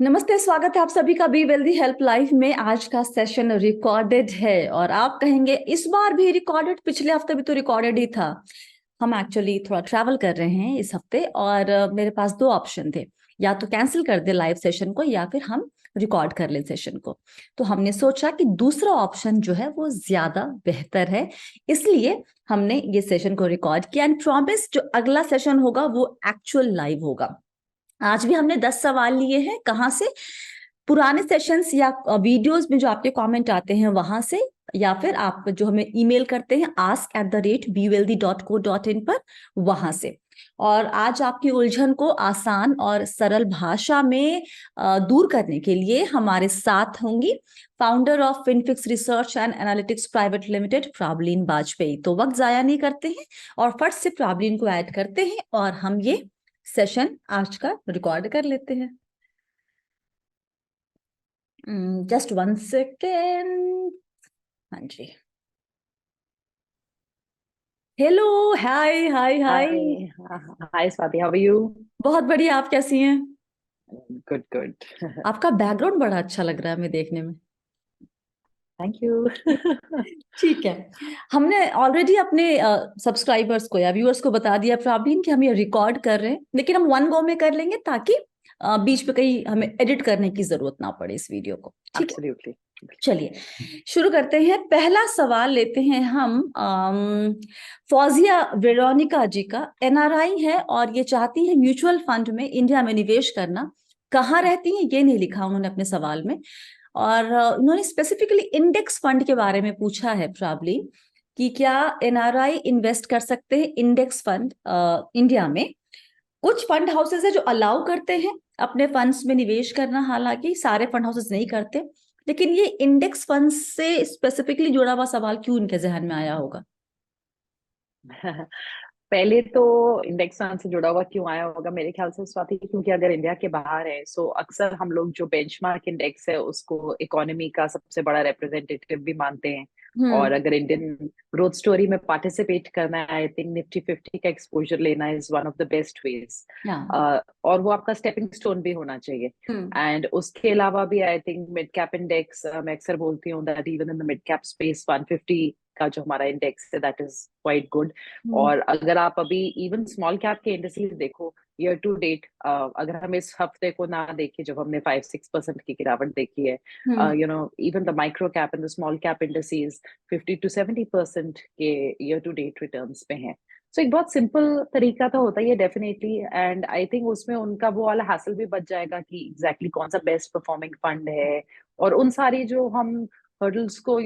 नमस्ते, स्वागत है आप सभी का बी वेल्दी हेल्प लाइफ में। आज का सेशन रिकॉर्डेड है और आप कहेंगे इस बार भी रिकॉर्डेड, पिछले हफ्ते भी तो रिकॉर्डेड ही था। हम एक्चुअली थोड़ा ट्रैवल कर रहे हैं इस हफ्ते और मेरे पास दो ऑप्शन थे, या तो कैंसिल कर दे लाइव सेशन को या फिर हम रिकॉर्ड कर ले सेशन को। तो हमने सोचा कि दूसरा ऑप्शन जो है वो ज्यादा बेहतर है, इसलिए हमने ये सेशन को रिकॉर्ड किया एंड प्रॉमिस जो अगला सेशन होगा वो एक्चुअल लाइव होगा। आज भी हमने 10 सवाल लिए हैं। कहाँ से? पुराने सेशंस या वीडियोस में जो आपके कमेंट आते हैं वहां से, या फिर आप जो हमें ईमेल करते हैं ask@bewealthy.co.in पर, वहां से। और आज आपकी उलझन को आसान और सरल भाषा में दूर करने के लिए हमारे साथ होंगी founder of Finfix research and analytics private limited Prabhleen Bajpai. तो वक्त जाया नहीं करते हैं और फट से प्रावलीन को ऐड करते हैं और हम ये सेशन आज का रिकॉर्ड कर लेते हैं। Just 1 second. हाँ जी। Hello, hi hi hi. Hi, hi Swati, how are you? बहुत बढ़िया, आप कैसी हैं? Good, good. आपका बैकग्राउंड बड़ा अच्छा लग रहा है हमें देखने में। Thank you. ठीक है। हमने ऑलरेडी अपने सब्सक्राइबर्स को या व्यूअर्स को बता दिया प्रॉब्लम कि हम ये रिकॉर्ड कर रहे हैं, लेकिन हम वन गो में कर लेंगे ताकि बीच में कहीं हमें एडिट करने की जरूरत ना पड़े इस वीडियो को। ठीक है, Absolutely. चलिए शुरू करते हैं। पहला सवाल लेते हैं हम फौजिया वेरोनिका जी का। एनआरआई है और ये चाहती है म्यूचुअल फंड में इंडिया में निवेश करना। कहाँ रहती हैं ये नहीं लिखा उन्होंने अपने सवाल में, और उन्होंने स्पेसिफिकली इंडेक्स फंड के बारे में पूछा है प्रॉब्ली कि क्या एनआरआई इन्वेस्ट कर सकते हैं इंडेक्स फंड इंडिया में। कुछ फंड हाउसेस है जो अलाउ करते हैं अपने फंड्स में निवेश करना, हालांकि सारे फंड हाउसेस नहीं करते। लेकिन ये इंडेक्स फंड से स्पेसिफिकली जुड़ा हुआ सवाल क्यों उनके जहन में आया होगा? पहले तो इंडेक्स फंड से जुड़ा हुआ क्यों आया होगा मेरे ख्याल से स्वाति, क्योंकि अगर इंडिया के बाहर है सो अक्सर हम लोग जो बेंचमार्क इंडेक्स है उसको इकोनॉमी का सबसे बड़ा रिप्रेजेंटेटिव भी मानते हैं। और हम्म। अगर इंडियन ग्रोथ स्टोरी में पार्टिसिपेट करना है, आई थिंक निफ्टी 50 का एक्सपोजर लेना is one of the best veg. हाँ। और वो आपका स्टेपिंग स्टोन भी होना चाहिए। हम्म। एंड उसके अलावा भी I think mid cap index, मैं अक्सर बोलती हूँ that even in the mid cap space 150 का जो हमारा इंडेक्स है दैट इज क्वाइट गुड। हम्म। और अगर आप अभी इवन स्मॉल कैप के इंडेक्सेस देखो ईयर टू डेट, अगर हम इस हफ्ते को ना देखें जब हमने 5-6% की गिरावट देखी है, hmm. Even the micro cap and the small cap indexes 50-70% के ईयर टू डेट रिटर्न्स पे हैं। सो एक बहुत सिंपल तरीका तो होता ही है डेफिनेटली, एंड आई थिंक उसमें उनका वो वाला हासिल भी बच जाएगा कि एग्जैक्टली कौन सा बेस्ट परफॉर्मिंग फंड है। और उन सारी जो हम हर्डल्स को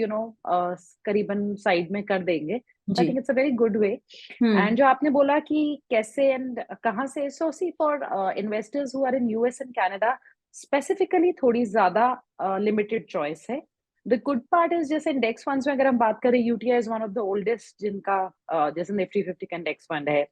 करीबन साइड में कर देंगे। आई जी। Think it's a very good way. Hmm. And जो आपने बोला कि कैसे एंड कहाँ से, so see for investors who are in US and Canada specifically थोड़ी ज्यादा लिमिटेड चॉइस है। द गुड पार्ट इज जैसे इंडेक्स फंड्स में अगर हम बात करें, UTI is one of the oldest जिनका जैसे निफ्टी 50 का इंडेक्स फंड है,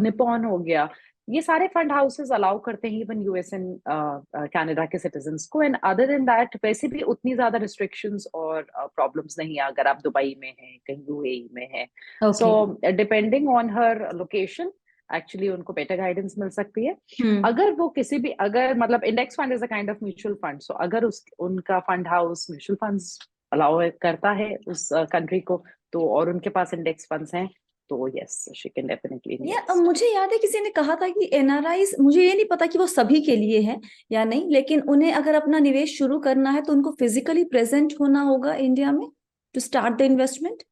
निपॉन हो गया, ये सारे फंड हाउसेस अलाउ करते हैं इवन यूएस एंड कनाडा के सिटीजन्स को। एंड अदर देन दैट वैसे भी उतनी ज्यादा रिस्ट्रिक्शंस और प्रॉब्लम्स नहीं है अगर आप दुबई में हैं, कहीं यूएई में हैं। So okay. Depending on her location actually उनको बेटर गाइडेंस मिल सकती है। हम्म। अगर वो किसी भी, अगर मतलब index fund is a kind of mutual fund, so अगर उस उनका fund house mutual funds allow करता है उस कंट्री को, तो और उनके पास इंडेक्स फंड्स हैं, तो यस शी कैन डेफिनेटली ये अब इन्वेस्ट। मुझे याद है किसी ने कहा था कि एनआरआई, मुझे ये नहीं पता कि वो सभी के लिए है या नहीं, लेकिन उन्हें अगर अपना निवेश शुरू करना है तो उनको फिजिकली प्रेजेंट होना होगा इंडिया में to start the investment.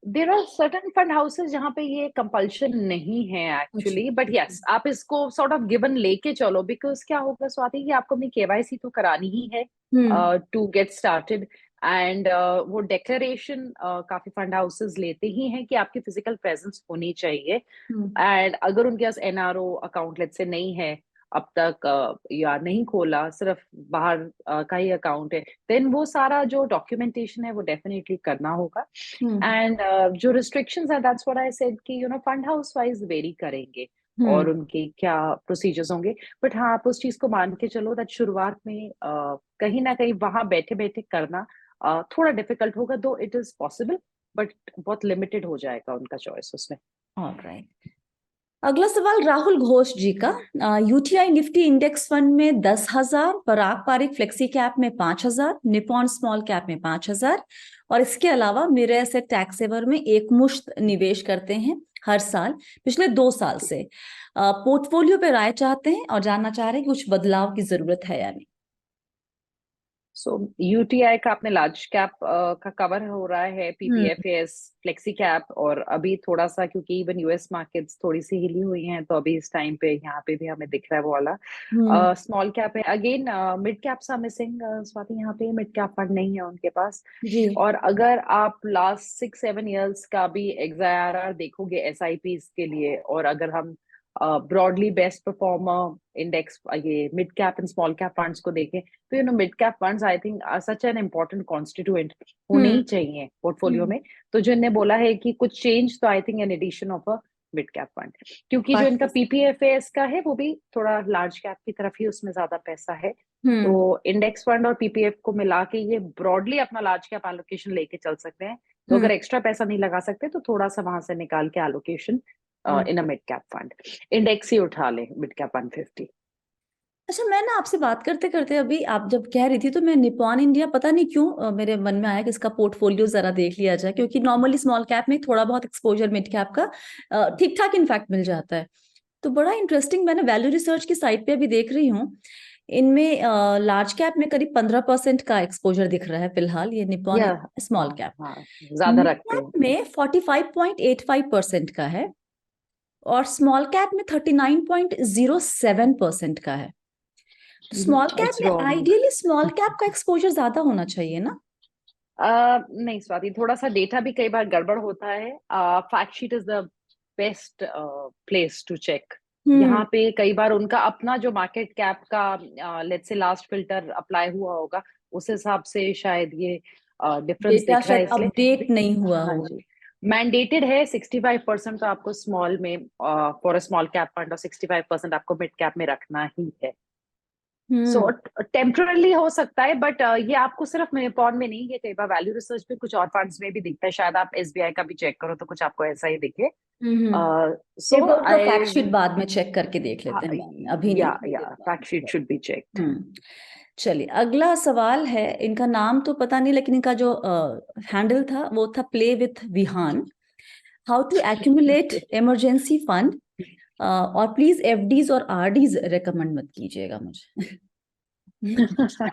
There are certain fund houses जहाँ पे ये कंपल्शन नहीं है अच्छा। एक्चुअली, बट यस आप इसको सॉर्ट ऑफ गिवन लेके चलो, बिकॉज क्या होगा स्वाति कि आपको अपनी केवाईसी तो करानी ही है hmm. To get started. And वो डिक्लेरेशन काफी फंड हाउसेस लेते ही हैं कि आपकी फिजिकल प्रेजेंस होनी चाहिए। हम्म। एंड अगर उनके पास एनआरओ अकाउंट लेट से नहीं है अब तक, या नहीं खोला, सिर्फ बाहर का ही अकाउंट है, देन वो सारा जो डॉक्यूमेंटेशन है वो डेफिनेटली करना होगा। हम्म। एंड जो रिस्ट्रिक्शंस है दैट्स व्हाट आई सेड कि फंड हाउस वाइज वेरी करेंगे और हम्म। उनके क्या प्रोसीजर्स होंगे। बट हाँ, आप उस चीज को मान के चलो दैट शुरुआत में कहीं ना कहीं वहां बैठे बैठे करना थोड़ा डिफिकल्ट होगा, दो इट इज पॉसिबल, बट बहुत लिमिटेड हो जाएगा उनका चॉइस उसमें। ऑलराइट। अगला सवाल राहुल घोष जी का। यूटीआई निफ्टी इंडेक्स फंड में 10,000, पराग पारिक फ्लेक्सी कैप में 5,000, निपॉन स्मॉल कैप में 5,000 और इसके अलावा मेरे ऐसे टैक्स सेवर में एक मुश्त निवेश करते हैं हर साल पिछले 2 साल से। पोर्टफोलियो पे राय चाहते हैं और जानना चाह रहे हैं कि कुछ बदलाव की जरूरत है या नहीं। सो यूटीआई का आपने लार्ज कैप का कवर हो रहा है, पीपीएफएस, फ्लेक्सी कैप, और अभी थोड़ा सा क्योंकि इवन यूएस मार्केट्स थोड़ी सी हिली हुई हैं तो अभी इस टाइम पे यहाँ पे भी हमें दिख रहा है वो वाला स्मॉल कैप है। Again mid caps are missing Swati, यहाँ पे मिड कैप फंड नहीं है उनके पास। जी। और अगर आप लास्ट 6-7 ईयर्स का भी XIRR देखोगे एसआईपीज के लिए, और अगर हम ब्रॉडली बेस्ट परफॉर्मर इंडेक्स ये mid cap and small cap funds को देखें तो mid cap funds I think such an important constituent होने ही चाहिए पोर्टफोलियो में। तो जो इन्हें बोला है कि कुछ चेंज, तो I think an addition of a mid cap fund, क्योंकि जो इनका पीपीएफएस का है वो भी थोड़ा लार्ज कैप की तरफ ही, उसमें ज्यादा पैसा है। तो इंडेक्स फंड और पीपीएफ को मिला के ये ब्रॉडली अपना लार्ज कैप एलोकेशन लेके चल सकते हैं। तो अगर एक्स्ट्रा पैसा नहीं लगा सकते तो थोड़ा सा वहां से निकाल के allocation in a mid cap fund, index ही उठा ले मिड कैप 150। अच्छा, मैं ना आपसे बात करते करते अभी आप जब कह रही थी तो मैं निपॉन इंडिया पता नहीं क्यों मेरे मन में आया कि इसका पोर्टफोलियो जरा देख लिया जाए, क्योंकि नॉर्मली स्मॉल कैप में थोड़ा बहुत एक्सपोजर मिड कैप का ठीक ठाक इनफैक्ट मिल जाता है। तो बड़ा इंटरेस्टिंग, मैंने वैल्यू रिसर्च की साइट पे अभी देख रही हूँ, इनमें लार्ज कैप में करीब 15% का एक्सपोजर दिख रहा है फिलहाल, ये निपॉन स्मॉल कैप। ज्यादा मिड रखते कैप हैं। में 45.85% का है और स्मॉल कैप में 39.07% का है। स्मॉल कैप It's में wrong. आइडियली स्मॉल कैप का एक्सपोजर ज्यादा होना चाहिए ना? नहीं स्वाति, थोड़ा सा डेटा भी कई बार गड़बड़ होता है। Fact sheet is the best place to check. यहाँ पे कई बार उनका अपना जो मार्केट कैप का let's say last filter apply हुआ होगा, उस हिसाब से शायद ये डिफरेंस डेटा दिख रहा है, शायद इसलिए। अपडेट नहीं हुआ हाँ होगा। जी, मैंडेटेड है 65% तो आपको स्मॉल में for a small cap fund, और 65% आपको मिड कैप में रखना ही है। सो टेम्परली हो सकता है, बट ये आपको सिर्फ निपॉन में नहीं, ये कई बार वैल्यू रिसर्च पे कुछ और फंड्स में भी दिखता है। शायद आप एसबीआई का भी चेक करो तो कुछ आपको ऐसा ही दिखे। एक सो बार उसका आई फैक्ट शीट बाद में चेक करके देख लेते हैं, बाद में, अभी नहीं। या fact sheet should be checked. चलिए, अगला सवाल है, इनका नाम तो पता नहीं लेकिन इनका जो हैंडल था वो था play with Vihan. How to accumulate emergency fund, और प्लीज एफडीज और आरडीज रेकमेंड मत कीजिएगा मुझे।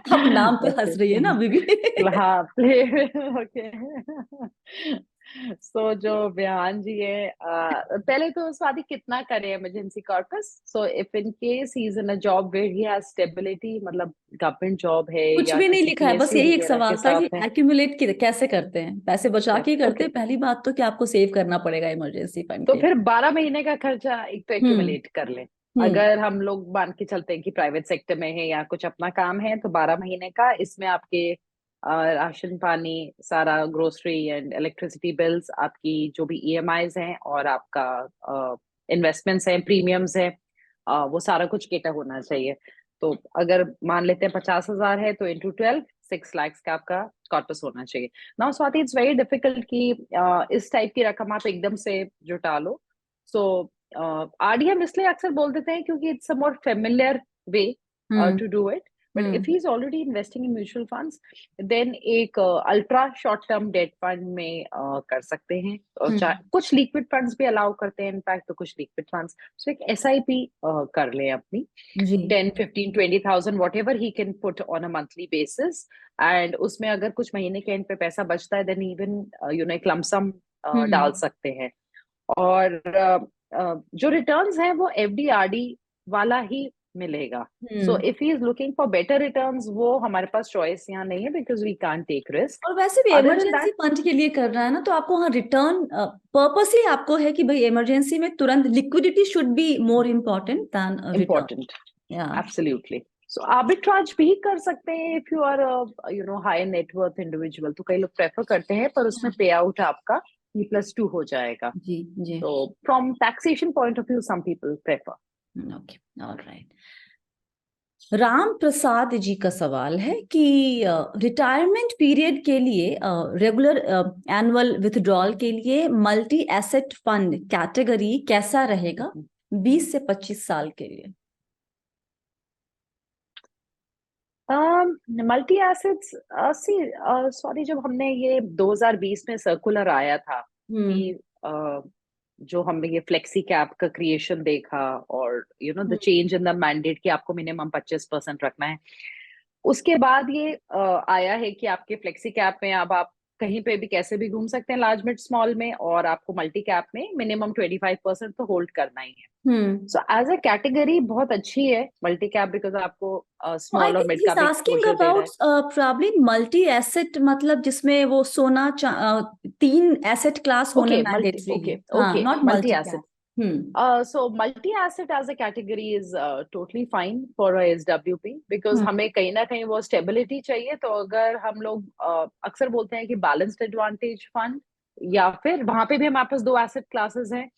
अब नाम पे हंस रही है ना अभी भी। हाँ, प्ले ओके। सो जो बिहान जी है, पहले तो स्वाति कितना करे emergency corpus. So if in case he is in a job where he has stability, मतलब गवर्नमेंट जॉब है कुछ या भी नहीं किसी लिखा है, बस पीएसयू यही एक वगैरह के सवाल था कि साथ है। एक्यूमुलेट कैसे करते हैं, पैसे बचा के करते ओके, हैं। पहली बात तो कि आपको सेव करना पड़ेगा इमरजेंसी फंड तो के लिए। फिर 12 महीने का खर्चा एक तो हम्म। एक्यूमुलेट कर ले। हम्म। अगर हम लोग मान के चलते हैं कि प्राइवेट सेक्टर में है या कुछ अपना काम है, तो 12 महीने का, इसमें आपके राशन पानी, सारा ग्रोसरी एंड इलेक्ट्रिसिटी बिल्स, आपकी जो भी ईएमआईज हैं, और आपका इन्वेस्टमेंट्स हैं, प्रीमियम्स हैं, वो सारा कुछ केटर होना चाहिए। तो अगर मान लेते हैं 50,000 है तो इंटू 12, 6 लाख का आपका कॉर्पस होना चाहिए। Now Swati, it's very difficult कि इस टाइप की रकम आप एकदम से जुटा लो। सो आरडी हम इसलिए अक्सर बोल देते हैं क्योंकि it's a more familiar way to do it. But if he is already investing in mutual funds, then एक ultra short term debt fund में कर सकते हैं, और कुछ लिक्विड फंड्स भी अलाउ करते हैं इनफैक्ट, तो कुछ लिक्विड फंड्स। सो एक एसआईपी कर ले अपनी, जी। 10, 15, 20,000 what ever he can put on a monthly basis. And उसमें अगर कुछ महीने के एंड पे पैसा बचता है, देन इवन एक लमसम डाल सकते हैं। और जो रिटर्न्स हैं वो एफडी-आरडी वाला ही मिलेगा। So if he is looking for better returns, वो हमारे पास चॉइस यहाँ नहीं है, because we can't take risk. और वैसे भी other than emergency that, fund के लिए कर रहा है ना, तो आपको वहाँ रिटर्न पर्पस ही आपको है कि भाई इमरजेंसी में तुरंत liquidity should be more important than return. Important, absolutely. So arbitrage भी कर सकते हैं if you are high net worth individual, तो कई लोग प्रेफर करते हैं, पर उसमें पे आउट आपका E+2 हो जाएगा। जी जी। तो from taxation point of view, some people prefer. Okay, alright. Ram Prasad ji का सवाल है कि रिटायरमेंट पीरियड के लिए रेगुलर एनुअल विथड्रॉल के लिए मल्टी एसेट फंड कैटेगरी कैसा रहेगा, 20 से 25 साल के लिए? मल्टी एसेट्स, सी, सॉरी, जब हमने ये 2020 में सर्कुलर आया था कि जो हमने ये फ्लेक्सी कैप का क्रिएशन देखा, और the change in the mandate कि आपको मिनिमम 25% रखना है, उसके बाद ये आया है कि आपके फ्लेक्सी कैप में अब आप कहीं पे भी कैसे भी घूम सकते हैं लार्ज मिड स्मॉल में, और आपको मल्टी कैप में मिनिमम 25% तो होल्ड करना ही है। हम्म। सो एज अ कैटेगरी बहुत अच्छी है मल्टी कैप, बिकॉज आपको I स्मॉल और think मिड का he's भी asking एक्सपोजर दे रहा about है। probably multi asset, मतलब जिसमें वो सोना 3 एसेट क्लास होने ओके, मैंडेटरी है। ओके, हाँ, okay, not multi multi asset. Cap. Hmm. So multi-asset as a category is totally fine for a SWP, because हम्म। हमें कहीं ना कहीं वो स्टेबिलिटी चाहिए। तो अगर हम लोग अक्सर बोलते हैं कि बैलेंस्ड एडवांटेज फंड, या फिर वहां पे भी हमारे पास 2 एसेट क्लासेस हैं,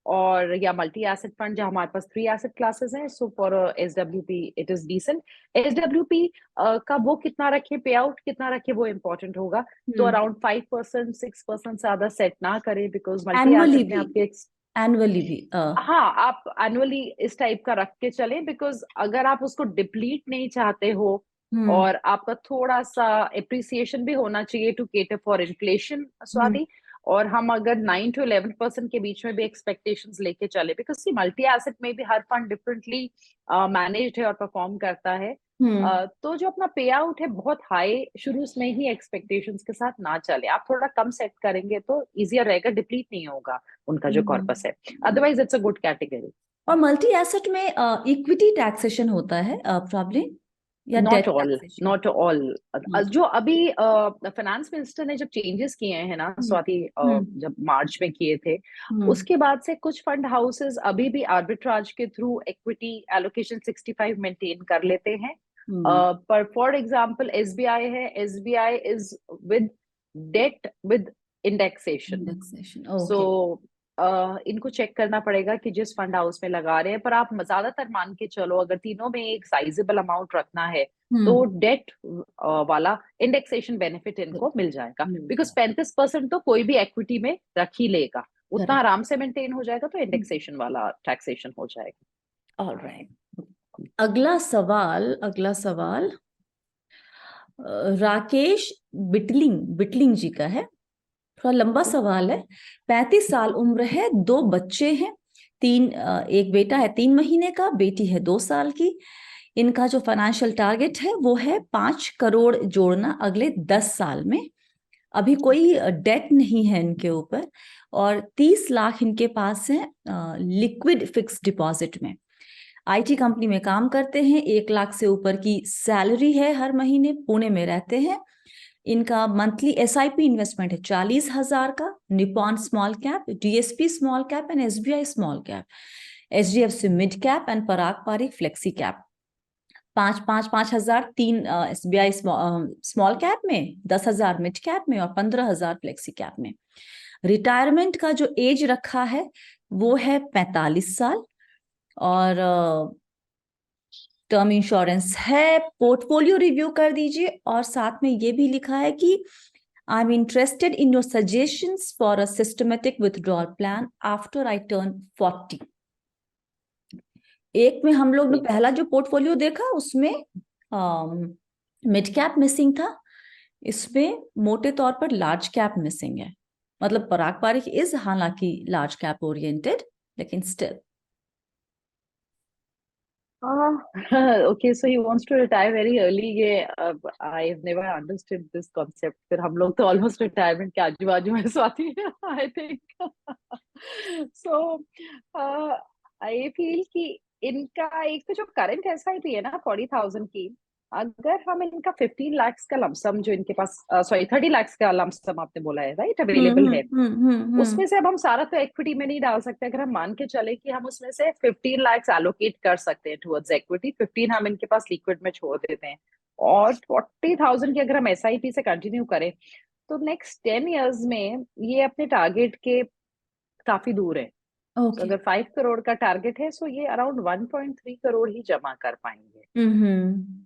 और या मल्टी एसेट फंड जहाँ हमारे पास 3 एसेट क्लासेस हैं, so for SWP it is decent. SWP का वो कितना रखे, पे आउट कितना रखे, वो इम्पोर्टेंट होगा। तो अराउंड 5%, 6% से ज्यादा सेट ना करें, बिकॉज मल्टी एनुअली एसेट में भी, आपके, एनुअली भी। हाँ, आप एनुअली इस टाइप का रख के चलें, बिकॉज अगर आप उसको डिप्लीट नहीं चाहते हो, हम्म। और आपका थोड़ा सा एप्रिसिएशन भी होना चाहिए टू केटर फॉर इन्फ्लेशन, हम्म। स्वाति, और हम अगर 9 to 11% के बीच में भी एक्सपेक्टेशंस लेके चले, बिकॉज सी मल्टी एसेट में भी हर फंड डिफरेंटली मैनेज्ड है और परफॉर्म करता है। हम्म। तो जो अपना पे आउट है बहुत हाई शुरू में ही एक्सपेक्टेशंस के साथ ना चले, आप थोड़ा कम सेट करेंगे तो इजियर रहेगा, डिप्लीट नहीं होगा उनका जो कॉर्पस है। Otherwise it's a good category. और मल्टी एसेट में इक्विटी टैक्सेशन होता है प्रॉब्लम, या not debt all, taxation? Not all. जो अभी फाइनेंस मिनिस्टर ने जब चेंजेस किए हैं ना हम्म। स्वाति, हम्म। जब मार्च में किए थे, हम्म। उसके बाद से कुछ फंड हाउसेस अभी भी आर्बिट्राज के थ्रू इक्विटी एलोकेशन 65 मेंटेन कर लेते हैं। हम्म। पर फॉर एग्जांपल SBI है, SBI is with debt with indexation. Indexation, so okay. इनको चेक करना पड़ेगा कि जिस फंड हाउस में लगा रहे हैं, पर आप ज्यादातर मान के चलो अगर तीनों में एक साइजेबल अमाउंट रखना है, तो हम्म। डेट वाला इंडेक्सेशन बेनिफिट इनको मिल जाएगा, मिल बिकॉज जाए। 35% तो कोई भी एक्विटी में रख ही लेगा, उतना करेक्ट। आराम से मेंटेन हो जाएगा, तो इंडेक्सेशन वाला टैक्सेशन हो जाएगा। ऑलराइट। अगला सवाल, अगला सवाल राकेश बिटलिंग बिटलिंग जी का है। थोड़ा लंबा सवाल है। 35 साल उम्र है, 2 बच्चे हैं। एक बेटा है 3 महीने का, बेटी है 2 साल की। इनका जो फाइनेंशियल टारगेट है वो है 5 करोड़ जोड़ना अगले 10 साल में। अभी कोई डेट नहीं है इनके ऊपर, और 30 लाख इनके पास है लिक्विड फिक्स डिपॉजिट में। IT कंपनी में काम करते हैं, 1 लाख से ऊपर की सैलरी है हर महीने, पुणे में रहते हैं। इनका मंथली SIP इन्वेस्टमेंट है 40,000 का। Nippon small cap, DSP small cap and SBI small cap, HDFC mid cap and Parag Parikh flexi cap. 5,000 तीन SBI स्मॉल कैप में, 10,000 मिड कैप में और 15,000 फ्लेक्सी कैप में। रिटायरमेंट का जो एज रखा है वो है 45 साल, और टर्म इंश्योरेंस है। पोर्टफोलियो रिव्यू कर दीजिए, और साथ में ये भी लिखा है कि I am interested in your suggestions for a systematic withdrawal plan after I turn 40। एक में हम लोग ने पहला जो पोर्टफोलियो देखा उसमें मिड कैप मिसिंग था, इसमें मोटे तौर पर लार्ज कैप मिसिंग है। मतलब पराग पारिक इज हालांकि लार्ज कैप ओरिएंटेड, लेकिन still. Okay, so he wants to retire very early. ये I've never understood this concept. फिर हम लोग तो almost retirement के आजू बाजू में Swati, I think. So I feel कि इनका एक तो जो करंट SIP है ना 40,000 की, अगर हम इनका 15 लाख का लमसम जो इनके पास, सॉरी 30 लाख का लमसम आपने बोला है, राइट, अवेलेबल है, उसमें से अब हम सारा तो इक्विटी में नहीं डाल सकते। अगर हम मान के चले कि हम उसमें से 15 लाख एलोकेट कर सकते हैं टुवर्ड्स इक्विटी, 15 हम इनके पास लिक्विड में छोड़ देते हैं, और 40,000 की अगर हम SIP से कंटिन्यू करें, तो नेक्स्ट 10 इयर्स में ये अपने टारगेट के काफी दूर है। तो ओके। अगर 5 करोड़ का टारगेट है, सो ये अराउंड 1.3 करोड़ ही जमा कर पाएंगे।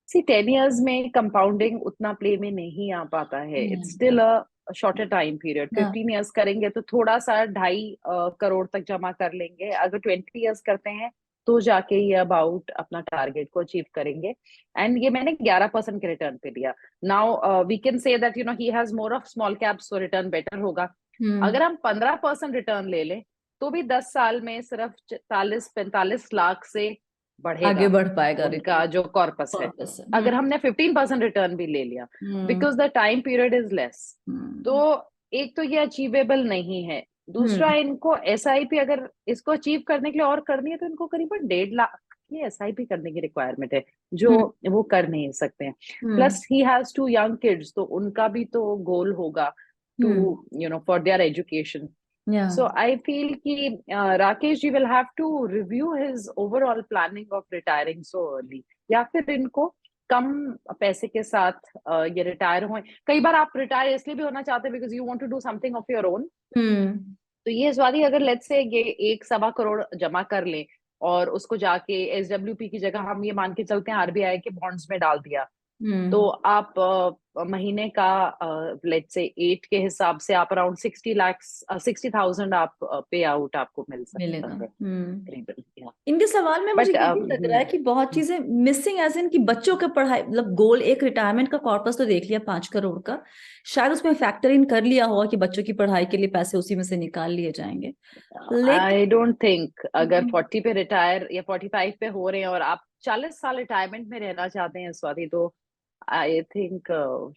सी 10 इयर्स में कंपाउंडिंग उतना प्ले में नहीं आ पाता है, it's still a shorter time period, Yeah. 15 years करेंगे तो थोड़ा सा 2.5 करोड़ तक जमा कर लेंगे, अगर 20 ईयर्स करते हैं तो जाके ये अबाउट अपना टारगेट को अचीव करेंगे। एंड ये मैंने 11% के रिटर्न पे दिया। Now we can say that you know he has more of small caps, तो रिटर्न बेटर होगा। अगर हम 15% रिटर्न ले लें तो भी 10 साल में सिर्फ 40-45 लाख से आगे बढ़ेगा बढ़ पाएगा उनका जो कॉर्पस है। कॉर्पस से। अगर हमने 15% रिटर्न भी ले लिया, because the time period is less, तो एक तो ये अचीवेबल नहीं है। दूसरा, इनको एसआईपी अगर इसको अचीव करने के लिए और करनी है तो इनको करीबन 1.5 लाख की एसआईपी करने की रिक्वायरमेंट है, जो वो कर नहीं सकते हैं। Plus he has 2 young kids, तो उनका भी तो गोल होगा to you know for their education. Yeah. So I feel कि Rakesh ji will have to review his overall planning of retiring so early, या फिर इनको कम पैसे के साथ ये रिटायर हों। कई बार आप रिटायर इसलिए भी होना चाहते हैं because you want to do something of your own. तो ये स्वाति, अगर लेट्स से ये 1-1.25 करोड़ जमा कर ले और उसको जाके एसडब्ल्यूपी की जगह हम ये मान के चलते हैं आरबीआई के बॉन्ड्स में डाल दिया, तो आप महीने का लेट्स से 8 के हिसाब से आप अराउंड 60,000 आप पे आउट आपको मिल सकता है करीबन। इनके सवाल में मुझे But, ये भी लग रहा है कि बहुत चीजें मिसिंग, एज इन कि बच्चों के पढ़ाई, मतलब गोल एक रिटायरमेंट का कॉर्पस तो देख लिया 5 करोड़ का, शायद उसमें फैक्टर इन कर लिया होगा कि बच्चों की पढ़ाई के लिए पैसे उसी में से निकाल लिए जाएंगे। आई डोंट थिंक अगर 40 पे रिटायर या 45 पे हो रहे हैं और आप 40 साल रिटायरमेंट में रहना चाहते हैं स्वाति, तो आई थिंक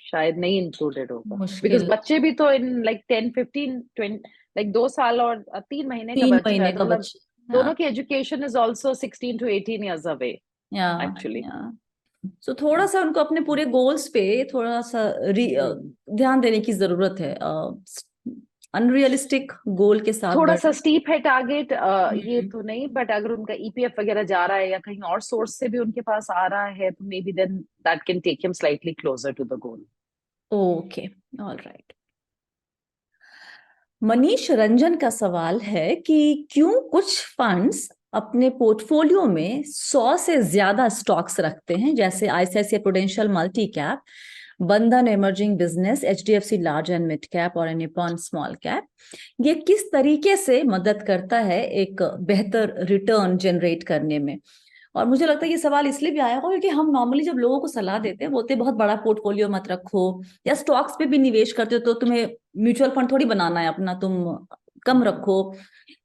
शायद नहीं इंक्लूडेड होगा, बिकॉज बच्चे भी तो इन लाइक 10-15-20 लाइक 2 साल और 3 महीने का 3 बच्चा महीने है, का मतलब बच्चा, दोनों की education is also 16 to 18 years away actually. So थोड़ा सा उनको अपने पूरे गोल्स पे थोड़ा सा ध्यान देने की जरूरत है। अनरियलिस्टिक गोल के साथ थोड़ा सा स्टीप है टारगेट, ये हम्म। तो नहीं, बट अगर उनका ईपीएफ वगैरह जा रहा है या कहीं और सोर्स से भी उनके पास आ रहा है, तो maybe then that can take him slightly closer to the goal. Okay, alright. Manish Ranjan का सवाल है कि क्यों कुछ फंड्स अपने पोर्टफोलियो में 100 से ज्यादा स्टॉक्स रखते हैं, जैसे आईसीआईसीआई प्रूडेंशियल मल्टी कैप, बंधन emerging business, HDFC large and mid cap और निपॉन स्मॉल कैप। ये किस तरीके से मदद करता है एक बेहतर रिटर्न जनरेट करने में? और मुझे लगता है ये सवाल इसलिए भी आया होगा क्योंकि हम नॉर्मली जब लोगों को सलाह देते हैं, बोलते हैं बहुत बड़ा पोर्टफोलियो मत रखो, या स्टॉक्स पे भी निवेश करते हो तो तुम्हें म्यूचुअल फंड थोड़ी बनाना है अपना, तुम कम रखो,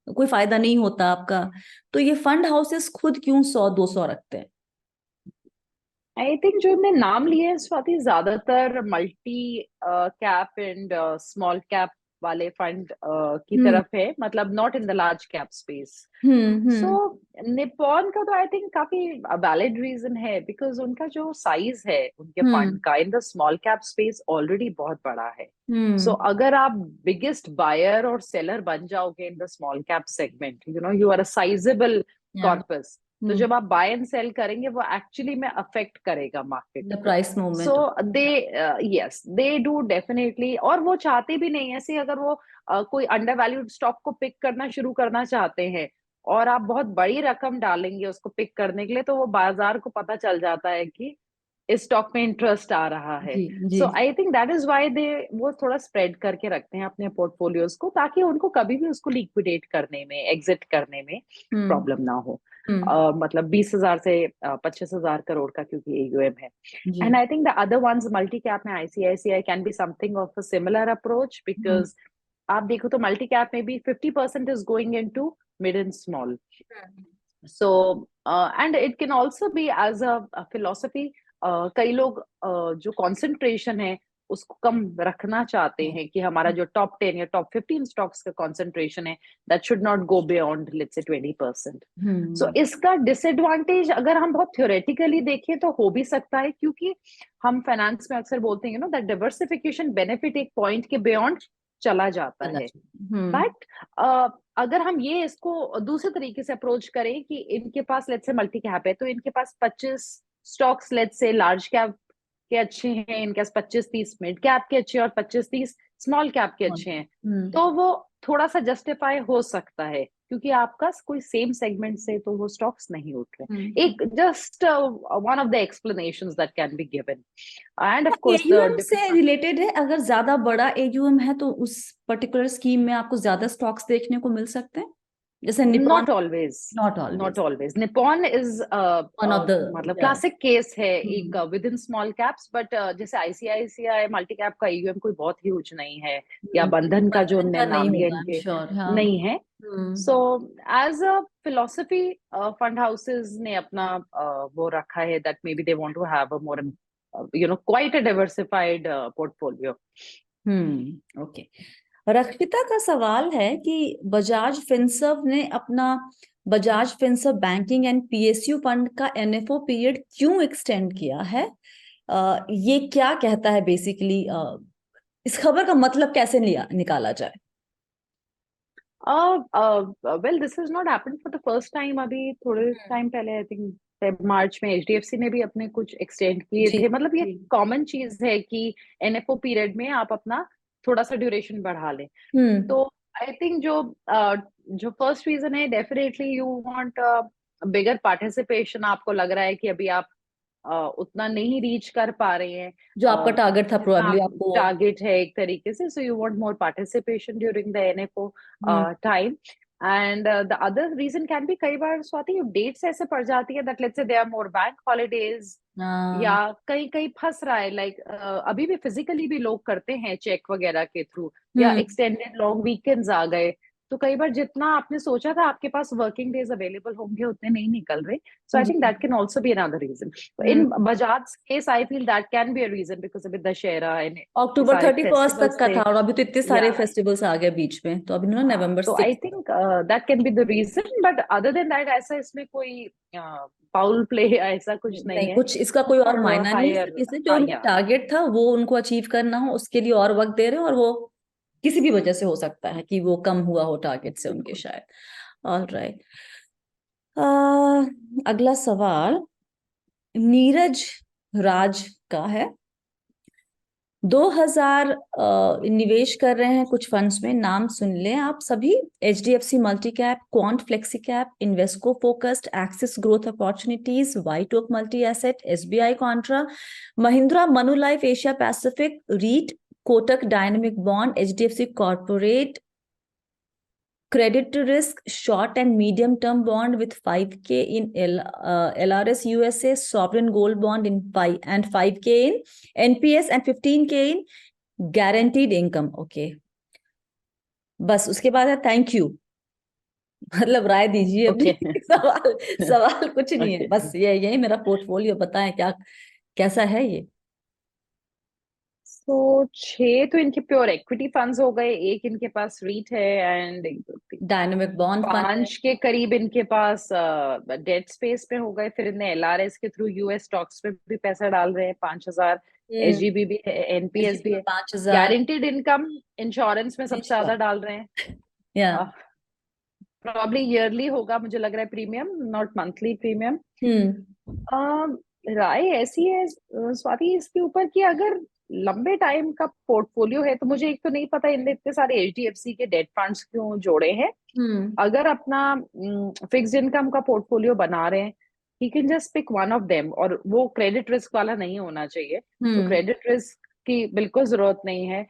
कोई फायदा नहीं होता आपका। तो ये फंड हाउसेस खुद क्यों 100-200 रखते हैं? आई थिंक जो हमने नाम लिए हैं स्वाति, ज्यादातर multi cap and small cap वाले फंड की तरफ है, मतलब not in the large cap space. So Nippon का तो आई थिंक काफी वैलिड रीजन है, बिकॉज उनका जो साइज है उनके फंड का इन the small cap space already बहुत बड़ा है। सो अगर आप बिगेस्ट बायर और सेलर बन जाओगे in the small cap segment, you know you are a sizable corpus, तो जब आप बाय एंड सेल करेंगे वो एक्चुअली में अफेक्ट करेगा मार्केट को। Price movement. So they yes they do definitely, और वो चाहते भी नहीं ऐसे, अगर वो कोई अंडर वैल्यूड स्टॉक को पिक करना शुरू करना चाहते हैं और आप बहुत बड़ी रकम डालेंगे उसको पिक करने के लिए, तो वो बाजार को पता चल जाता है कि इस स्टॉक में इंटरेस्ट आ रहा है। So I think that is why they वो थोड़ा स्प्रेड करके रखते हैं अपने पोर्टफोलियोज को, ताकि उनको कभी भी उसको लिक्विडेट करने में, एग्जिट करने में प्रॉब्लम ना हो। मतलब 20,000 से 25,000 करोड़ का क्योंकि एयूएम है। And I think the other ones multi cap में ICICI can be something of a similar approach, because आप देखो तो मल्टी कैप में भी 50% is going into mid and small. So and it can also be as a philosophy. कई लोग जो concentration है उसको कम रखना चाहते हैं, कि हमारा जो टॉप 10 या टॉप 15 स्टॉक्स का कॉन्सेंट्रेशन है that should not go beyond let's say 20%। सो इसका डिसएडवांटेज अगर हम बहुत थ्योरेटिकली देखें तो हो भी सकता है, क्योंकि हम फाइनेंस में अक्सर बोलते हैं दैट डाइवर्सिफिकेशन बेनिफिट एक पॉइंट के बियॉन्ड चला जाता है। बट अगर हम ये इसको दूसरे तरीके से अप्रोच करें कि इनके पास लेट्स से मल्टी कैप है, तो इनके पास 25 stocks let's say large cap के अच्छे हैं, इनके पास 25-30 मिड कैप के अच्छे और 25-30 स्मॉल कैप के अच्छे हैं, तो वो थोड़ा सा जस्टिफाई हो सकता है, क्योंकि आपका कोई सेम सेगमेंट से तो वो स्टॉक्स नहीं उठ रहे। एक hmm. Just one of the explanations that can be given, and of course the AUM से डिफरेंट। रिलेटेड है, अगर ज्यादा बड़ा एयूएम है तो उस पर्टिकुलर स्कीम में आपको ज्यादा स्टॉक्स देखने को मिल सकते हैं, जैसे Nippon. Not always, not not always. Always. Nippon is one of the. मतलब क्लासिक केस है एक hmm. With in small caps, but जैसे आईसीआईसीआई मल्टी कैप का ईयूएम कोई बहुत ह्यूज नहीं है, या बंधन का जो बंधन उनने का नहीं नाम लिया होगा, आई एम इनके श्योर। हाँ। नहीं है। So hmm. As a philosophy fund houses ने अपना वो रखा है that may be they want to have a more quite a diversified portfolio. Okay. Rakshita का सवाल है कि बजाज फिनसर्व ने अपना Bajaj Finserv banking and PSU fund का एनएफओ पीरियड क्यों एक्सटेंड किया है? ये क्या कहता है बेसिकली? इस खबर का मतलब कैसे निकाला जाए? Well this is not happened for the first time. अभी थोड़े टाइम पहले आई थिंक मार्च में एचडीएफसी ने भी अपने कुछ एक्सटेंड किए जी थे। मतलब ये जी। कॉमन चीज है कि एनएफओ पीरियड में आप अपना थोड़ा सा ड्यूरेशन बढ़ा लें। हम्म। तो आई थिंक जो फर्स्ट रीजन है, definitely you want bigger participation. आपको लग रहा है कि अभी आप उतना नहीं रीच कर पा रहे हैं जो आपका टारगेट था जितना प्रोबेबली आप आपको। टारगेट है एक तरीके से। So you want more participation during the NFO hmm. Time. And the other reason can be, कई बार स्वाति डेट्स ऐसे पड़ जाती है that let's say there are more bank holidays, या हाँ। कहीं कहीं फंस रहा है। लाइक अभी भी फिजिकली भी लोग करते हैं चेक वगैरह के थ्रू, या हम्म। एक्सटेंडेड लॉन्ग वीकेंड्स आ गए, तो कई बार जितना आपने सोचा था आपके पास वर्किंग डेज अवेलेबल होंगे उतने नहीं निकल रहे। सो आई जी। Think that can also be another reason. Hmm. In Bajaj case I feel that can be a reason because अभी दशहरा एंड अक्टूबर सारे 31 तक फेस्टिवल्स का थे। था, और अभी तो इतने या सारे फेस्टिवल्स आ गए बीच में, तो अभी ना हाँ, नवंबर तो I 6। Think that can be the reason, but other than that ऐसा इसमें कोई फाउल प्ले ऐसा कुछ नहीं नहीं, है। कुछ इसका कोई और और मायना नहीं है, हायर, इसलिए जो हाँ उनका या टारगेट था वो उनको अचीव करना हो, उसके लिए और वक्त दे रहे हो, और वो किसी भी वजह से हो सकता है कि वो कम हुआ हो टारगेट से उनके, बिल्कुल। शायद। All right. अगला सवाल नीरज राज का है। 2000 निवेश कर रहे हैं कुछ फंड्स में, नाम सुन लें आप सभी: HDFC multi cap, Quant flexi cap, Invesco focused, Axis growth opportunities, White Oak multi asset, SBI contra, Mahindra Manulife Asia Pacific REIT, Kotak dynamic bond, HDFC corporate credit to risk short and medium term bond with 5K in LRS USA, sovereign gold bond in 5K in NPS and 15K in guaranteed income. Okay, बस उसके बाद है thank you. मतलब राय दीजिए अपनी। Okay. सवाल सवाल कुछ नहीं है, ओके, बस ये यही मेरा पोर्टफोलियो, बताएं क्या कैसा है ये? सो 6 तो इनके प्योर इक्विटी फंड्स हो गए, एक इनके पास रीट है, एंड डायनेमिक बॉन्ड फंड है। 5 के करीब इनके पास डेट स्पेस पे हो गए। फिर इनने एलआरएस के थ्रू यूएस स्टॉक्स पे भी पैसा डाल रहे हैं 5,000। हम्म। एसजीबी भी है, एनपीएस भी एसजीपी है। 5000। गारंटीड इनकम इंश्योरेंस में सबसे ज्यादा डाल रहे या। हैं। प्रॉब्ली ईयरली होगा मुझे लग रहा है प्रीमियम, नॉट मंथली प्रीमियम। हम्म। राय ऐसी है स्वाति इसके ऊपर कि अगर लंबे टाइम का पोर्टफोलियो है, तो मुझे एक तो नहीं पता इनने इतने सारे एचडीएफसी के डेट फंड्स क्यों जोड़े हैं। हम्म। अगर अपना फिक्स्ड इनकम का पोर्टफोलियो बना रहे हैं, he can just pick one of them, और वो क्रेडिट रिस्क वाला नहीं होना चाहिए। तो हम्म। क्रेडिट रिस्क की बिल्कुल जरूरत नहीं है।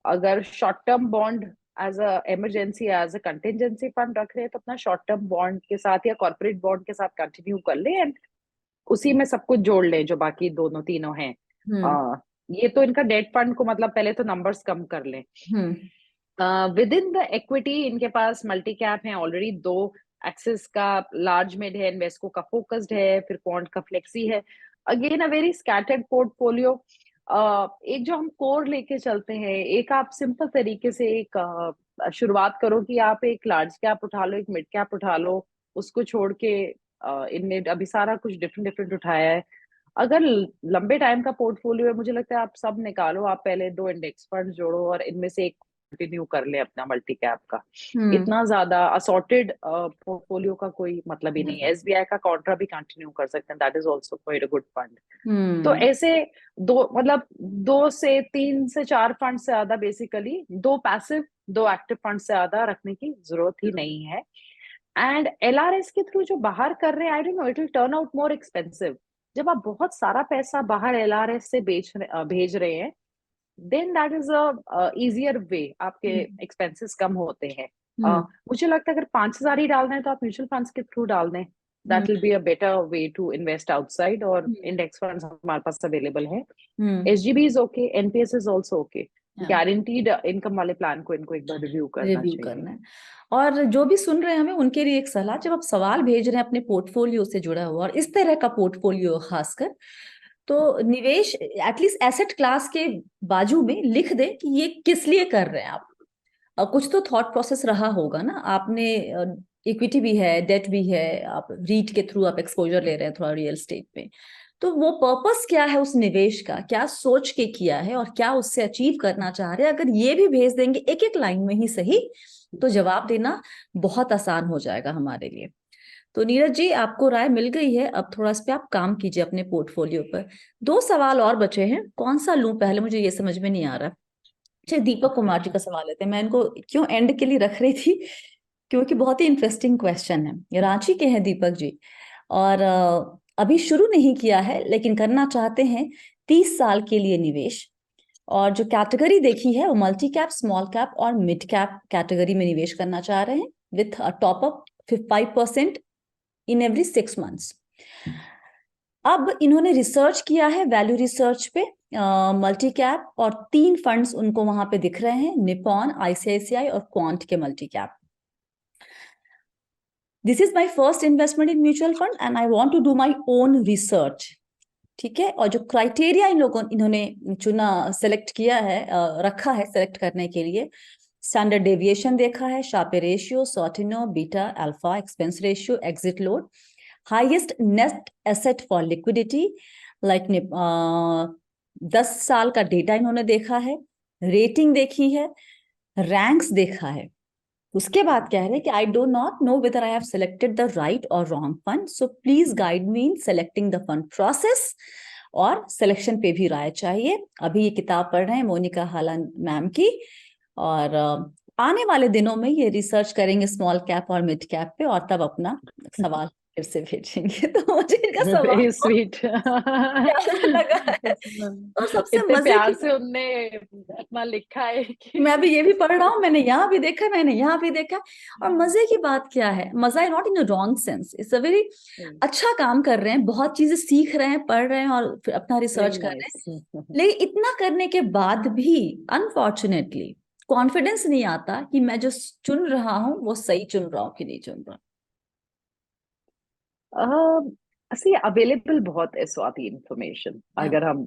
अगर short term bond as a emergency, as a contingency fund रख रहे हैं, तो अपना शॉर्ट टर्म बॉन्ड के साथ या कॉर्पोरेट बॉन्ड के साथ कंटिन्यू कर ले, एंड उसी में सब कुछ जोड़ ले जो बाकी दोनों तीनों हैं। हम्म। ये तो इनका डेट फंड को मतलब पहले तो नंबर्स कम कर ले। हम्म। विद इन द इक्विटी इनके पास मल्टी कैप है ऑलरेडी दो। एक्सिस का लार्ज मिड है, इन्वेस्को का फोकस्ड है, फिर क्वांट का फ्लेक्सी है। Again a very scattered portfolio. एक जो हम कोर लेके चलते हैं, एक आप सिंपल तरीके से एक शुरुआत करो कि आप एक लार्ज कैप उठा लो, एक मिड कैप उठा लो, उसको छोड़ के इनने अभी सारा कुछ डिफरेंट डिफरेंट उठाया है। अगर लंबे टाइम का पोर्टफोलियो है, मुझे लगता है आप सब निकालो, आप पहले दो इंडेक्स फंड जोड़ो और इनमें से एक कंटिन्यू कर ले अपना मल्टी कैप का। हम्म। इतना ज्यादा असॉर्टेड पोर्टफोलियो का कोई मतलब ही नहीं है। एसबीआई का कॉन्ट्रा भी कंटिन्यू कर सकते हैं, that is also quite a good fund. तो हम्म। ऐसे दो मतलब 2 से 3 से 4 फंड से ज्यादा, बेसिकली दो पैसिव दो एक्टिव फंड से ज्यादा रखने की जरूरत ही नहीं है। एंड एलआरएस के थ्रू जो बाहर कर रहे हैं, I don't know, it will turn out more expensive. जब आप बहुत सारा पैसा बाहर एलआरएस से भेज रहे हैं, then that is a easier way, आपके एक्सपेंसेस कम होते हैं। मुझे लगता है अगर 5,000 ही डालना है तो आप म्यूचुअल फंड्स के थ्रू डाल दें, that will be a better way to invest outside, और इंडेक्स फंड्स हमारे पास अवेलेबल है। SGB is okay, NPS is also okay. Guaranteed income वाले प्लान को इनको एक बार रिव्यू करना है। और जो भी सुन रहे हैं हमें, उनके लिए एक सलाह, जब आप सवाल भेज रहे हैं अपने पोर्टफोलियो से जुड़ा हुआ और इस तरह का पोर्टफोलियो खासकर, तो निवेश एटलीस्ट एसेट क्लास के बाजू में लिख दे कि ये किस लिए कर रहे हैं आप। कुछ तो थॉट प्रोसेस रहा होगा ना, आपने इक्विटी भी है, डेट भी है, आप रीट के थ्रू आप एक्सपोजर ले रहे हैं थोड़ा रियल एस्टेट में, तो वो पर्पस क्या है उस निवेश का, क्या सोच के किया है और क्या उससे अचीव करना चाह रहे हैं। अगर ये भी भेज देंगे एक एक लाइन में ही सही, तो जवाब देना बहुत आसान हो जाएगा हमारे लिए। तो नीरज जी, आपको राय मिल गई है, अब थोड़ा इस पे आप काम कीजिए अपने पोर्टफोलियो पर। 2 सवाल और बचे हैं, कौन सा लूं पहले, मुझे ये समझ में नहीं आ रहा। अच्छा, दीपक कुमार जी का सवाल लेते हैं, मैं इनको क्यों एंड के लिए रख रही थी, क्योंकि बहुत ही इंटरेस्टिंग क्वेश्चन है। ये रांची के हैं दीपक जी, और अभी शुरू नहीं किया है लेकिन करना चाहते हैं 30 साल के लिए निवेश, और जो कैटेगरी देखी है वो मल्टी कैप, स्मॉल कैप और मिड कैप कैटेगरी में निवेश करना चाह रहे हैं, with top up 5% in every 6 months. अब इन्होंने रिसर्च किया है वैल्यू रिसर्च पे, मल्टी कैप, और 3 फंड्स उनको वहां पे दिख रहे हैं, निपॉन, आईसीआईसीआई और क्वांट के multi cap. This is my first investment in mutual fund and I want to do my own research. ठीक है, और जो क्राइटेरिया इन्होंने चुना, सेलेक्ट किया है, रखा है सेलेक्ट करने के लिए, स्टैंडर्ड डेविएशन देखा है, Sharpe ratio, Sortino, beta, alpha, expense ratio, exit load, highest net asset for liquidity, like 10 साल का डेटा इन्होंने देखा है, रेटिंग देखी है, रैंक्स देखा है। उसके बाद कह रहे हैं कि I do not know whether I have selected the right और wrong fund, so please guide me in selecting the fund process, और सिलेक्शन पे भी राय चाहिए। अभी ये किताब पढ़ रहे हैं मोनिका हालन मैम की, और आने वाले दिनों में ये रिसर्च करेंगे स्मॉल कैप और मिड कैप पे, और तब अपना सवाल फिर से भेजेंगे। तो मुझे इनका सवाल वेरी स्वीट प्यारा लगा है, और सबसे इतने मजे प्यार की, से उनने अपना लिखा है कि मैं भी ये भी पढ़ रहा हूँ, मैंने यहाँ भी देखा है, मैंने यहाँ भी देखा है। और मजे की बात क्या है, मजा है not in a wrong sense, it's a very अच्छा काम कर रहे हैं, बहुत चीजें सीख रहे हैं, पढ़ रहे हैं और फिर अपना रिसर्च कर रहे हैं। लेकिन इतना करने के बाद भी अनफॉर्चुनेटली कॉन्फिडेंस नहीं आता कि मैं जो चुन रहा हूँ वो सही चुन रहा हूँ कि नहीं चुन रहा। सी अवेलेबल बहुत है स्वाति इंफॉर्मेशन, अगर हम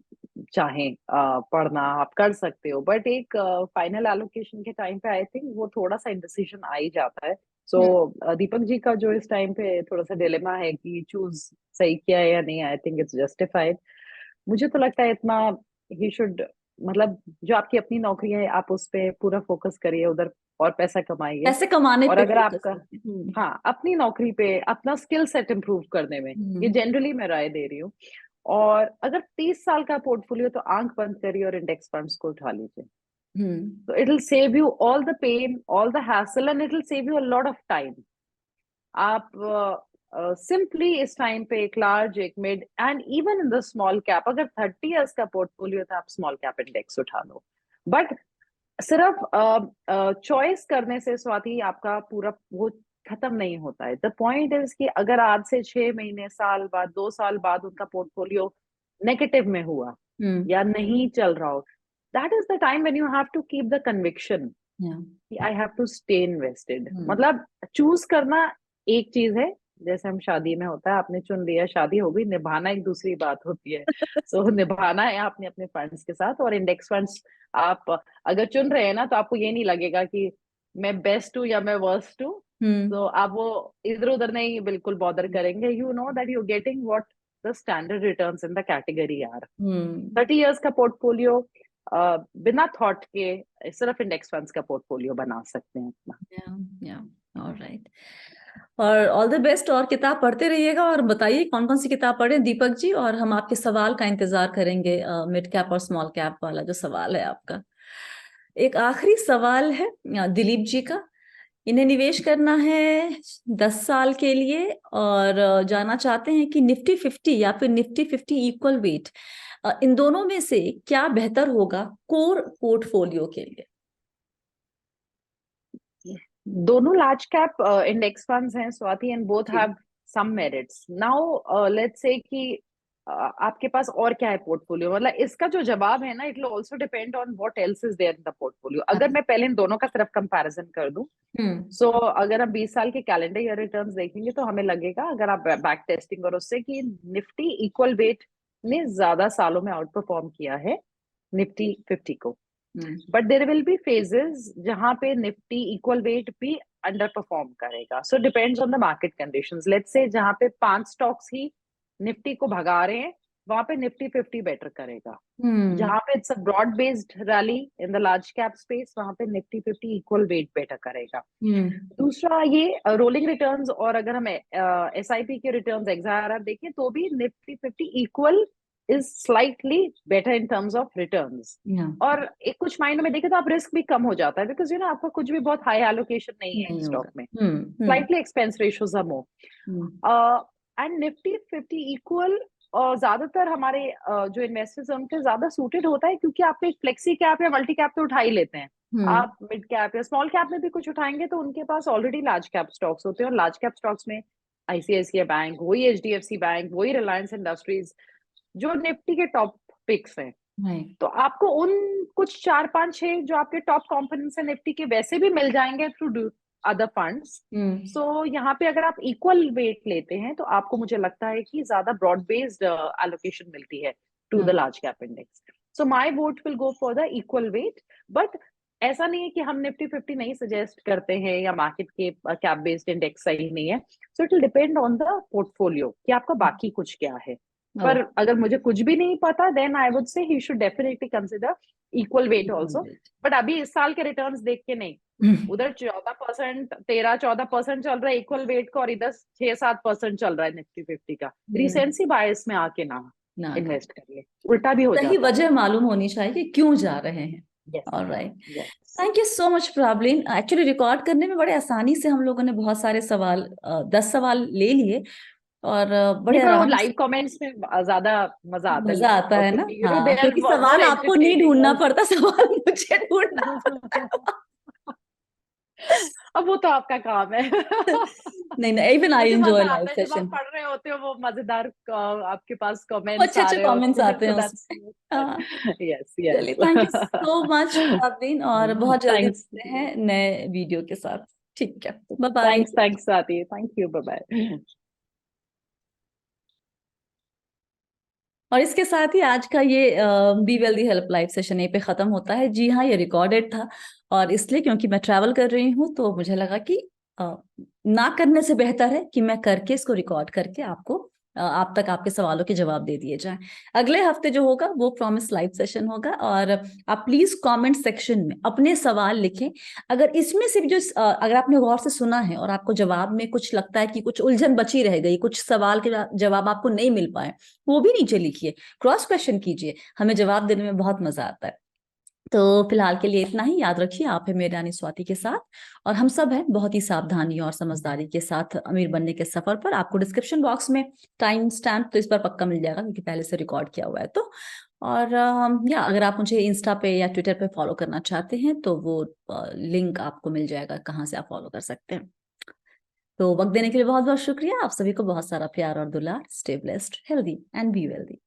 चाहें पढ़ना आप कर सकते हो, बट एक फाइनल एलोकेशन के टाइम पे आई थिंक वो थोड़ा सा इंडिसीजन आ ही जाता है। सो दीपक जी का जो इस टाइम पे थोड़ा सा डिलेमा है कि चूज सही किया है या नहीं, आई थिंक इट्स जस्टिफाइड। मुझे तो लगता है इतना ही शुड, मतलब जो आपकी अपनी नौकरी है आप उस पे पूरा फोकस करिए, उधर और पैसा कमाइए। पैसे कमाने और पे अगर फोकस आपका, करते हैं। हाँ, अपनी नौकरी पे अपना स्किल सेट इम्प्रूव करने में, ये जनरली मैं राय दे रही हूँ। और अगर 30 साल का पोर्टफोलियो, तो आंख बंद करिए और इंडेक्स फंड्स को उठा लीजिए। तो it will save you all the pain, all the hassle, and it will save you a lot of time. आप सिंपली इस टाइम पे एक लार्ज, एक mid, and even in the small cap, अगर 30 इयर्स का पोर्टफोलियो था, आप small cap index उठा लो। बट सिर्फ चॉइस करने से स्वाति आपका पूरा वो खत्म नहीं होता है। द पॉइंट इज कि अगर आज से 6 महीने, साल बाद, 2 साल बाद उनका पोर्टफोलियो नेगेटिव में हुआ या नहीं चल रहा हो, that is the time when you have to keep the conviction कि I have to stay invested. मतलब चूज करना एक चीज है, जैसे हम शादी में होता है, आपने चुन लिया, शादी हो गई, निभाना एक दूसरी बात होती है। सो निभाना है आपने अपने फंड्स के साथ। और इंडेक्स फंड्स आप अगर चुन रहे हैं ना, तो आपको ये नहीं लगेगा कि मैं बेस्ट हूँ या मैं वर्स्ट हूँ, तो आप वो इधर उधर नहीं बिल्कुल बॉदर करेंगे। You know that you getting what the standard returns in the category are. 30 years का पोर्टफोलियो बिना थॉट के सिर्फ इंडेक्स फंड्स का पोर्टफोलियो बना सकते हैं अपना। ऑलराइट, और ऑल द बेस्ट, और किताब पढ़ते रहिएगा, और बताइए कौन कौन सी किताब पढ़े दीपक जी, और हम आपके सवाल का इंतजार करेंगे, मिड कैप और स्मॉल कैप वाला जो सवाल है आपका। एक आखिरी सवाल है दिलीप जी का, इन्हें निवेश करना है 10 साल के लिए और जाना चाहते हैं कि निफ्टी 50 या फिर निफ्टी 50 इक्वल वेट, इन दोनों में से क्या बेहतर होगा कोर पोर्टफोलियो के लिए? दोनों लार्ज कैप इंडेक्स फंड्स हैं स्वाति, एंड बोथ जी। Have some merits. Now let's say कि आपके पास और क्या है पोर्टफोलियो, मतलब इसका जो जवाब है ना, it will also depend on what else is there in the portfolio. अगर मैं पहले इन दोनों का सिर्फ कंपैरिजन कर दूं, हम्म। सो अगर हम 20 साल के कैलेंडर ईयर रिटर्न्स देखेंगे तो हमें लगेगा, अगर आप बैक टेस्टिंग और उससे, कि निफ्टी इक्वल वेट ने ज्यादा सालों में आउट परफॉर्म किया है निफ्टी 50 को। But there will be phases जहां पे निफ्टी इक्वल वेट भी अंडर परफॉर्म करेगा। So depends on the market conditions. Let's say जहां पे 5 स्टॉक्स ही निफ्टी को भगा रहे हैं, वहां पे निफ्टी 50 बेटर करेगा। हम्म। जहां पे it's a broad based rally in the large cap space, वहां पे निफ्टी 50 इक्वल वेट बेटर करेगा। हम्म। दूसरा, ये रोलिंग रिटर्न्स, और अगर हम एसआईपी के रिटर्न्स एक्सआरआर देखें तो भी Nifty 50 equal is slightly better in terms of returns. और एक कुछ मायनों में देखें तो आप रिस्क भी कम हो जाता है, बिकॉज आपका कुछ भी बहुत हाई एलोकेशन नहीं है नहीं स्टॉक होगा। में। Hmm. Slightly expense ratios are hmm. More, and Nifty 50 equal ज्यादातर हमारे जो इन्वेस्टर्स हैं उनके ज्यादा सूटेड होता है, क्योंकि आप एक फ्लेक्सी कैप या मल्टी कैप तो उठा ही लेते हैं। हम्म। आप मिड कैप या स्मॉल कैप में भी कुछ उठाएंगे तो उनके पास ऑलरेडी लार्ज कैप स्टॉक्स होते हैं, और लार्ज कैप स्टॉक्स में आईसीआईसीआई बैंक, वही एचडीएफसी बैंक, वही रिलायंस इंडस्ट्रीज, जो निफ्टी के टॉप पिक्स हैं। राइट। तो आपको उन कुछ 4 5 6 जो आपके टॉप कंपोनेंट्स हैं निफ्टी के, वैसे भी मिल जाएंगे थ्रू अदर फंड्स। सो यहाँ पे अगर आप इक्वल वेट लेते हैं तो आपको, मुझे लगता है कि ज्यादा ब्रॉड बेस्ड एलोकेशन मिलती है to the large cap index. So my vote will go for the equal weight. But ऐसा नहीं है कि हम निफ्टी 50 नहीं सजेस्ट करते हैं या मार्केट के कैप बेस्ड इंडेक्स सही नहीं है। So it will depend on the portfolio कि आपका बाकी कुछ क्या है। पर अगर मुझे कुछ भी नहीं पता, then I would say he should definitely consider equal weight also. But अभी इस साल के रिटर्न्स देख के नहीं, उधर 14%, 13-14% चल रहा है इक्वल वेट का, और इधर 6-7% चल रहा है निफ्टी 50 का। रिसेंसी बायस में आके ना इन्वेस्ट करिए, उल्टा भी हो सही जाता है। वजह मालूम होनी चाहिए कि क्यों जा रहे हैं। Yes, alright, yes. Thank you so much Prabhleen. Actually record करने में बड़े आसानी से हम लोगों ने बहुत सारे सवाल 10 सवाल ले लिए और बड़े नहीं, पर वो आराम लाइव से। कमेंट्स में ज्यादा मजा आता है, मजा आता है ना, क्योंकि दे हाँ, आर क्योंकि मोर सवाल आपको नहीं एंटरटेनिंग ढूंढना ऑल्सो। पड़ता, सवाल मुझे ढूंढना पड़ता। अब वो तो आपका काम है। नहीं नहीं, इवन आई मुझे एंजॉय मजा लाइव आता है जब आप सेशन। पढ़ रहे होते हो, वो मजेदार आपके पास कमेंट्स अच्छे आ अच्छे रहे कमेंट्स होते हैं, आते हैं so उसमें। हाँ, that's yes, चलिए, yes। Thank you so much Prabhleen, और बहुत जल्दी Thanks, मिलते हैं नए वीडियो के साथ। ठीक है, bye bye. thanks Swati, thank you, bye bye। और इसके साथ ही आज का ये be wealthy help live session यहीं पे खत्म होता है। जी हाँ, ये रिकॉर्डेड था, और इसलिए क्योंकि मैं ट्रैवल कर रही हूँ तो मुझे लगा कि ना करने से बेहतर है कि मैं करके इसको रिकॉर्ड करके आपको आप तक आपके सवालों के जवाब दे दिए जाएं। अगले हफ्ते जो होगा वो प्रॉमिस लाइव सेशन होगा, और आप प्लीज कमेंट सेक्शन में अपने सवाल लिखें। अगर इसमें से भी जो अगर आपने गौर से सुना है और आपको जवाब में कुछ लगता है कि कुछ उलझन बची रह गई, कुछ सवाल के जवाब आपको नहीं मिल पाए, वो भी नीचे लिखिए, क्रॉस क्वेश्चन कीजिए, हमें जवाब देने में बहुत मजा आता है। तो फिलहाल के लिए इतना ही। याद रखिए, आप है मेरी रानी स्वाति के साथ, और हम सब हैं बहुत ही सावधानी और समझदारी के साथ अमीर बनने के सफर पर। आपको डिस्क्रिप्शन बॉक्स में टाइम स्टैम्प तो इस पर पक्का मिल जाएगा, क्योंकि पहले से रिकॉर्ड किया हुआ है। तो और या अगर आप मुझे इंस्टा पे या ट्विटर पे फॉलो करना चाहते हैं तो वो लिंक आपको मिल जाएगा, कहाँ से आप फॉलो कर सकते हैं। तो वक्त देने के लिए बहुत बहुत शुक्रिया। आप सभी को बहुत सारा प्यार और दुलार। Stay blessed, healthy and be wealthy.